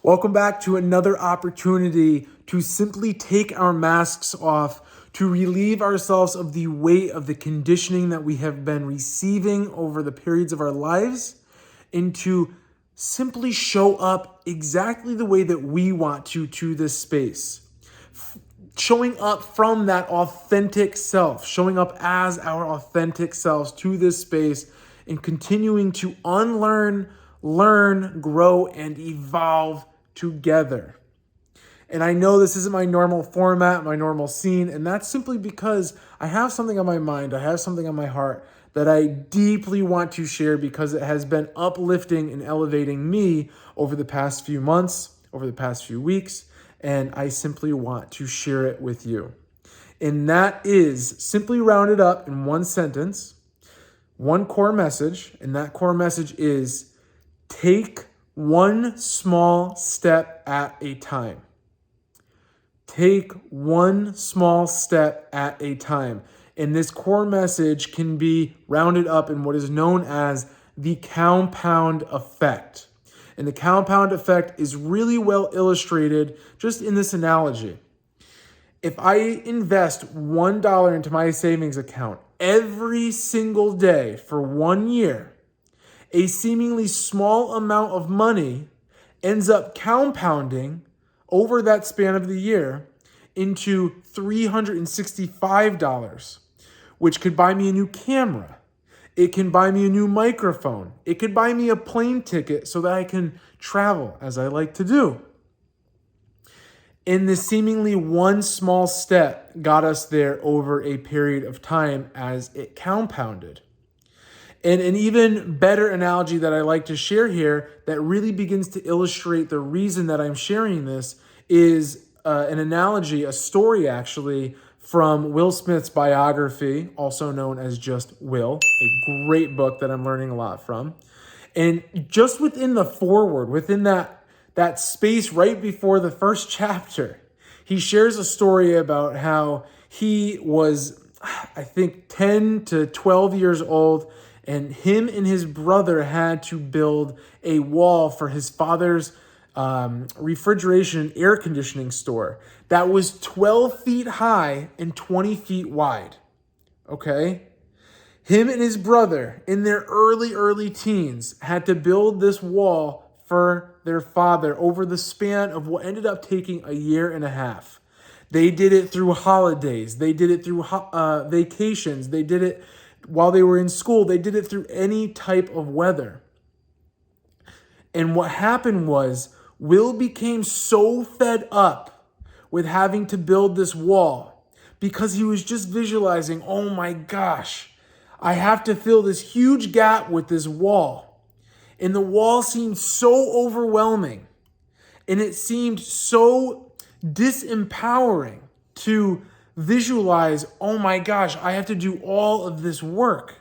Welcome back to another opportunity to simply take our masks off, to relieve ourselves of the weight of the conditioning that we have been receiving over the periods of our lives, and to simply show up exactly the way that we want to this space. Showing up from that authentic self, showing up as our authentic selves to this space, and continuing to unlearn, learn, grow, and evolve together. And I know this isn't my normal format, my normal scene, and that's simply because I have something on my mind, I have something on my heart that I deeply want to share because it has been uplifting and elevating me over the past few months, over the past few weeks, and I simply want to share it with you. And that is simply rounded up in one sentence, one core message, and that core message is take one small step at a time. Take one small step at a time. And this core message can be rounded up in what is known as the compound effect. And the compound effect is really well illustrated just in this analogy. If I invest $1 into my savings account every single day for 1 year, a seemingly small amount of money ends up compounding over that span of the year into $365, which could buy me a new camera. It can buy me a new microphone. It could buy me a plane ticket so that I can travel as I like to do. And this seemingly one small step got us there over a period of time as it compounded. And an even better analogy that I like to share here that really begins to illustrate the reason that I'm sharing this is an analogy, a story actually, from Will Smith's biography, also known as just Will, a great book that I'm learning a lot from. And just within the foreword, within that space right before the first chapter, he shares a story about how he was, I think, 10 to 12 years old, and him and his brother had to build a wall for his father's refrigeration and air conditioning store that was 12 feet high and 20 feet wide. Okay? Him and his brother, in their early teens, had to build this wall for their father over the span of what ended up taking a year and a half. They did it through holidays. They did it through vacations. They did it while they were in school. They did it through any type of weather. And what happened was, Will became so fed up with having to build this wall because he was just visualizing, oh my gosh, I have to fill this huge gap with this wall. And the wall seemed so overwhelming. And it seemed so disempowering to visualize, oh my gosh, I have to do all of this work.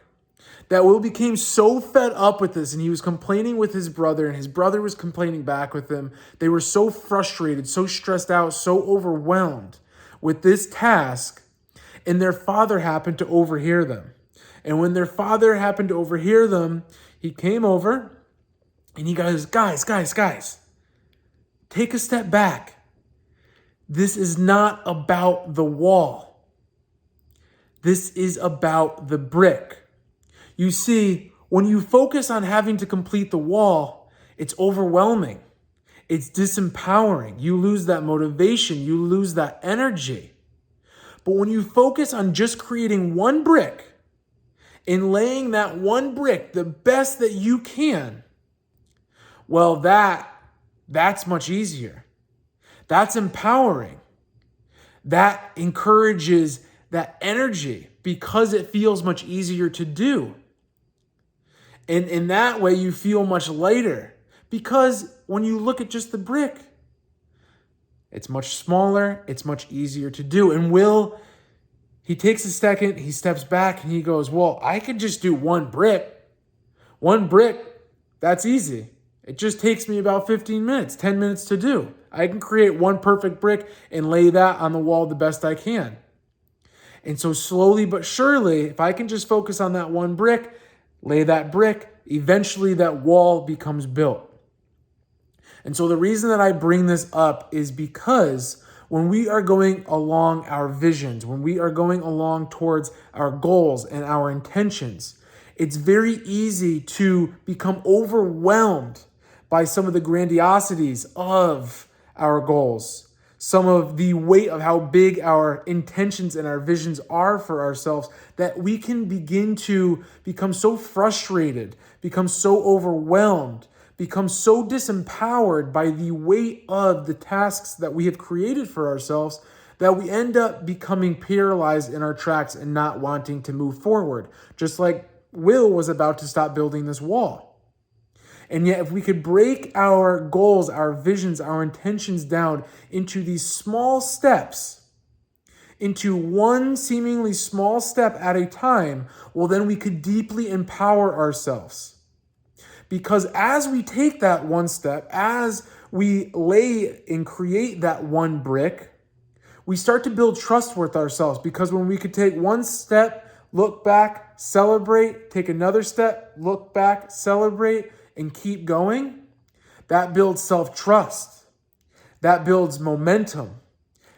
That Will became so fed up with this, and he was complaining with his brother, and his brother was complaining back with him. They were so frustrated, so stressed out, so overwhelmed with this task, and their father happened to overhear them. And when their father happened to overhear them, he came over, and he goes, guys, take a step back. This is not about the wall. This is about the brick. You see, when you focus on having to complete the wall, it's overwhelming. It's disempowering. You lose that motivation. You lose that energy. But when you focus on just creating one brick and laying that one brick the best that you can, well, that's much easier. That's empowering. That encourages that energy because it feels much easier to do. And in that way, you feel much lighter because when you look at just the brick, it's much smaller, it's much easier to do. And Will, he takes a second, he steps back, and he goes, well, I could just do one brick. One brick, that's easy. It just takes me about 15 minutes, 10 minutes to do. I can create one perfect brick and lay that on the wall the best I can. And so slowly but surely, if I can just focus on that one brick, lay that brick, eventually that wall becomes built. And so the reason that I bring this up is because when we are going along our visions, when we are going along towards our goals and our intentions, it's very easy to become overwhelmed by some of the grandiosities of our goals, some of the weight of how big our intentions and our visions are for ourselves, that we can begin to become so frustrated, become so overwhelmed, become so disempowered by the weight of the tasks that we have created for ourselves that we end up becoming paralyzed in our tracks and not wanting to move forward. Just like Will was about to stop building this wall. And yet, if we could break our goals, our visions, our intentions down into these small steps, into one seemingly small step at a time, well, then we could deeply empower ourselves. Because as we take that one step, as we lay and create that one brick, we start to build trust with ourselves. Because when we could take one step, look back, celebrate, take another step, look back, celebrate, and keep going, that builds self-trust. That builds momentum.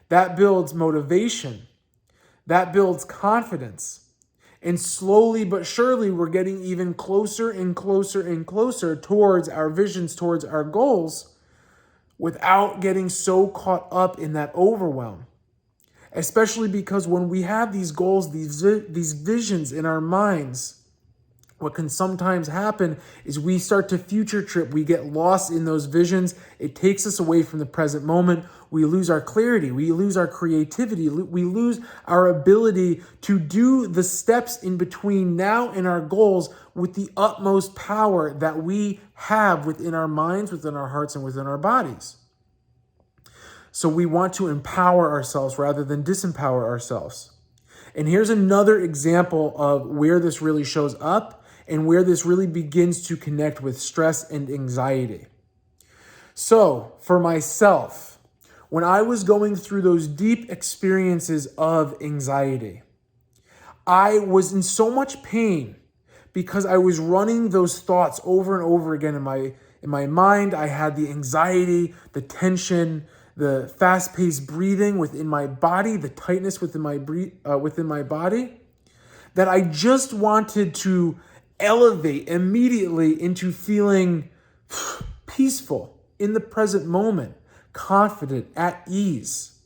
That builds motivation. That builds confidence. And slowly but surely, we're getting even closer and closer and closer towards our visions, towards our goals, without getting so caught up in that overwhelm. Especially because when we have these goals, these visions in our minds, what can sometimes happen is we start to future trip. We get lost in those visions. It takes us away from the present moment. We lose our clarity. We lose our creativity. We lose our ability to do the steps in between now and our goals with the utmost power that we have within our minds, within our hearts, and within our bodies. So we want to empower ourselves rather than disempower ourselves. And here's another example of where this really shows up and where this really begins to connect with stress and anxiety. So for myself, when I was going through those deep experiences of anxiety, I was in so much pain because I was running those thoughts over and over again in my mind. I had the anxiety, the tension, the fast-paced breathing within my body, the tightness within my body, that I just wanted to elevate immediately into feeling peaceful in the present moment, confident, at ease.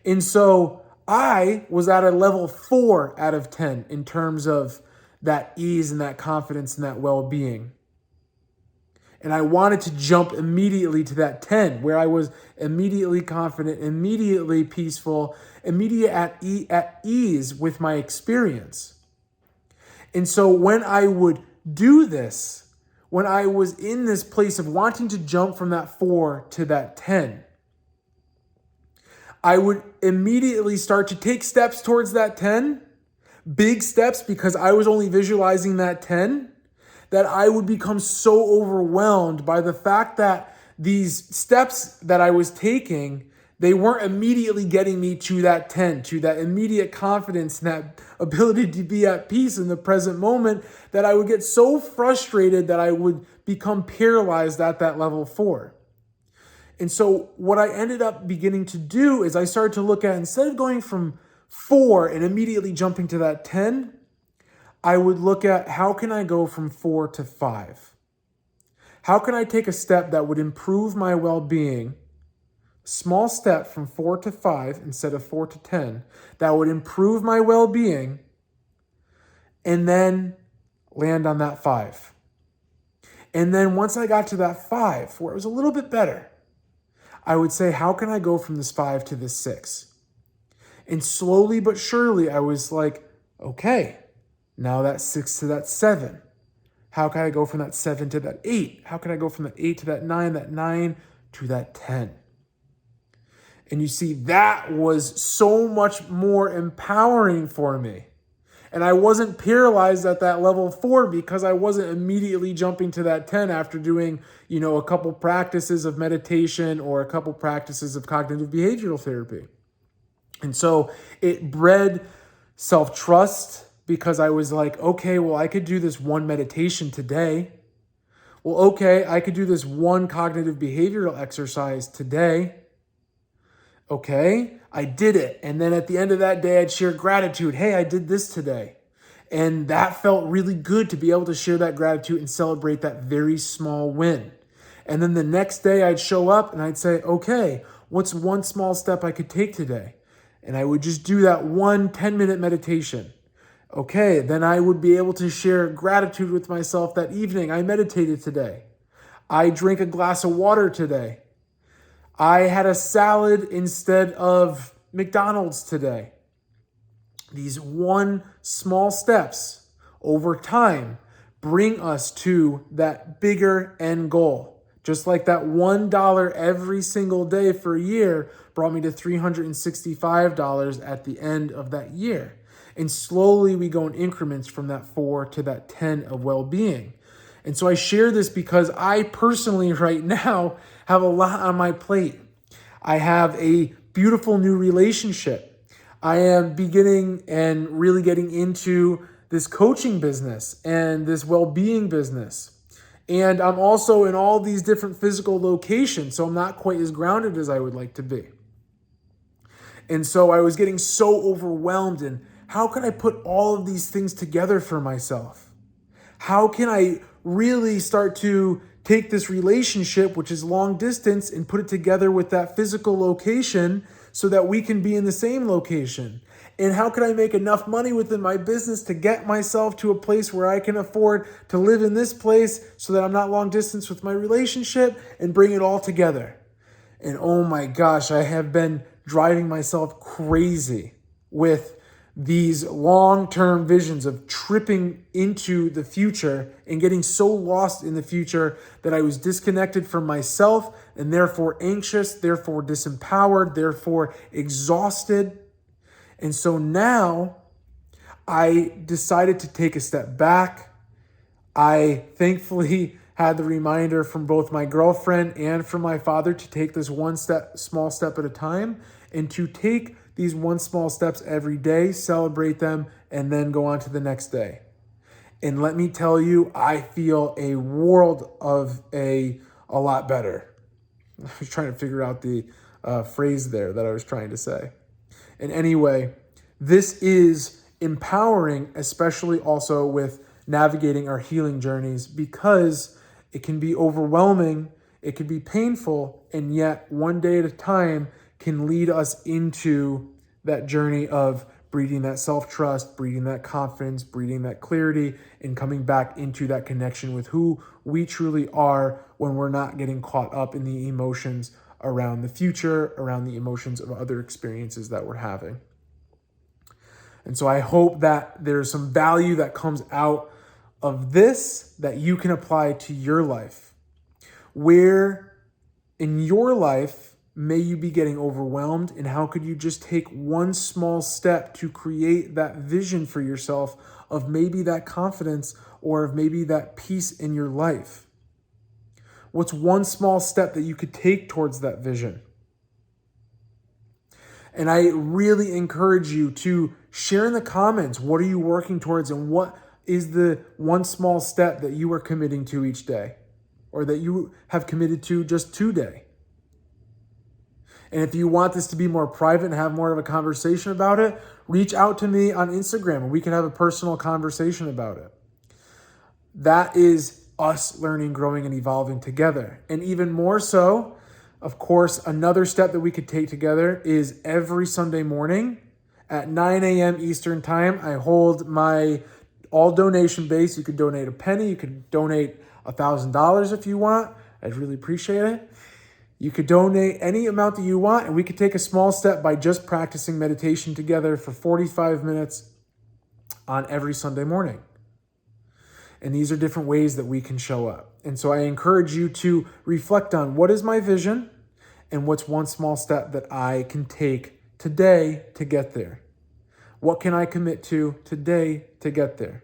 And so I was at a level 4 out of 10 in terms of that ease and that confidence and that well-being. And I wanted to jump immediately to that 10, where I was immediately confident, immediately peaceful, immediate at ease with my experience. And so when I would do this, when I was in this place of wanting to jump from that 4 to that 10, I would immediately start to take steps towards that 10, big steps, because I was only visualizing that 10, that I would become so overwhelmed by the fact that these steps that I was taking, they weren't immediately getting me to that 10, to that immediate confidence and that ability to be at peace in the present moment, that I would get so frustrated that I would become paralyzed at that level 4. And so what I ended up beginning to do is I started to look at, instead of going from 4 and immediately jumping to that 10, I would look at, how can I go from 4 to 5? How can I take a step that would improve my well-being, small step from 4 to 5 instead of 4 to 10, that would improve my well-being, and then land on that 5. And then once I got to that 5, where it was a little bit better, I would say, how can I go from this 5 to this 6? And slowly but surely, I was like, okay, now that 6 to that 7. How can I go from that 7 to that 8? How can I go from that 8 to that 9 to that 10? And you see, that was so much more empowering for me. And I wasn't paralyzed at that level 4 because I wasn't immediately jumping to that 10 after doing, a couple practices of meditation or a couple practices of cognitive behavioral therapy. And so it bred self-trust, because I was like, okay, well, I could do this one meditation today. Well, okay, I could do this one cognitive behavioral exercise today. Okay, I did it. And then at the end of that day, I'd share gratitude. Hey, I did this today. And that felt really good to be able to share that gratitude and celebrate that very small win. And then the next day I'd show up and I'd say, okay, what's one small step I could take today? And I would just do that one 10-minute meditation. Okay, then I would be able to share gratitude with myself that evening. I meditated today. I drank a glass of water today. I had a salad instead of McDonald's today. These one small steps over time bring us to that bigger end goal. Just like that $1 every single day for a year brought me to $365 at the end of that year. And slowly we go in increments from that 4 to that 10 of well-being. And so I share this because I personally right now have a lot on my plate. I have a beautiful new relationship. I am beginning and really getting into this coaching business and this well-being business. And I'm also in all these different physical locations, so I'm not quite as grounded as I would like to be. And so I was getting so overwhelmed in how can I put all of these things together for myself? How can I really start to take this relationship, which is long distance, and put it together with that physical location so that we can be in the same location? And how can I make enough money within my business to get myself to a place where I can afford to live in this place so that I'm not long distance with my relationship and bring it all together? And oh my gosh, I have been driving myself crazy with these long-term visions of tripping into the future and getting so lost in the future that I was disconnected from myself and therefore anxious, therefore disempowered, therefore exhausted. And so now I decided to take a step back. I thankfully had the reminder from both my girlfriend and from my father to take this small step at a time, and to take these one small steps every day, celebrate them, and then go on to the next day. And let me tell you, I feel a world of a lot better. I was trying to figure out the phrase there that I was trying to say. And anyway, this is empowering, especially also with navigating our healing journeys, because it can be overwhelming, it can be painful, and yet one day at a time can lead us into that journey of breeding that self-trust, breeding that confidence, breeding that clarity, and coming back into that connection with who we truly are when we're not getting caught up in the emotions around the future, around the emotions of other experiences that we're having. And so I hope that there's some value that comes out of this that you can apply to your life. Where in your life may you be getting overwhelmed, and how could you just take one small step to create that vision for yourself of maybe that confidence or of maybe that peace in your life? What's one small step that you could take towards that vision? And I really encourage you to share in the comments, what are you working towards, and what is the one small step that you are committing to each day, or that you have committed to just today? And if you want this to be more private and have more of a conversation about it, reach out to me on Instagram and we can have a personal conversation about it. That is us learning, growing, and evolving together. And even more so, of course, another step that we could take together is every Sunday morning at 9 a.m. Eastern Time, I hold my all donation base. You could donate a penny. You could donate $1,000 if you want. I'd really appreciate it. You could donate any amount that you want, and we could take a small step by just practicing meditation together for 45 minutes on every Sunday morning. And these are different ways that we can show up. And so I encourage you to reflect on what is my vision and what's one small step that I can take today to get there. What can I commit to today to get there?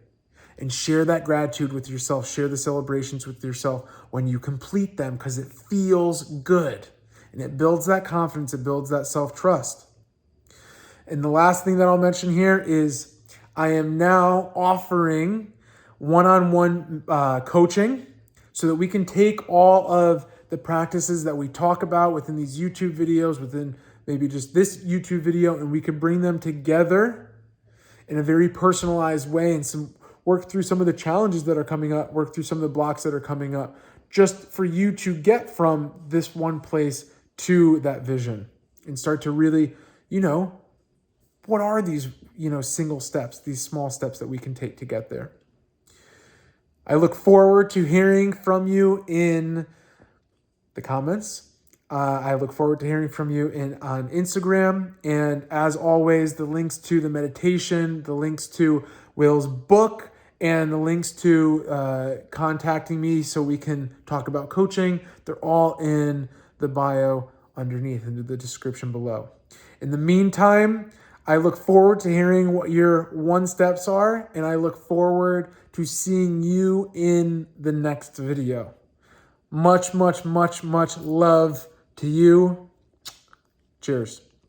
And share that gratitude with yourself. Share the celebrations with yourself when you complete them, because it feels good. And it builds that confidence. It builds that self-trust. And the last thing that I'll mention here is I am now offering one-on-one coaching. so that we can take all of the practices that we talk about within these YouTube videos, within maybe just this YouTube video, and we can bring them together in a very personalized way and work through some of the challenges that are coming up, work through some of the blocks that are coming up, just for you to get from this one place to that vision and start to really, what are these, single steps, these small steps that we can take to get there. I look forward to hearing from you in the comments. I look forward to hearing from you on Instagram. And as always, the links to the meditation, the links to Will's book, and the links to contacting me so we can talk about coaching, they're all in the bio underneath, in the description below. In the meantime, I look forward to hearing what your 1 steps are, and I look forward to seeing you in the next video. Much, much, much, much love to you. Cheers.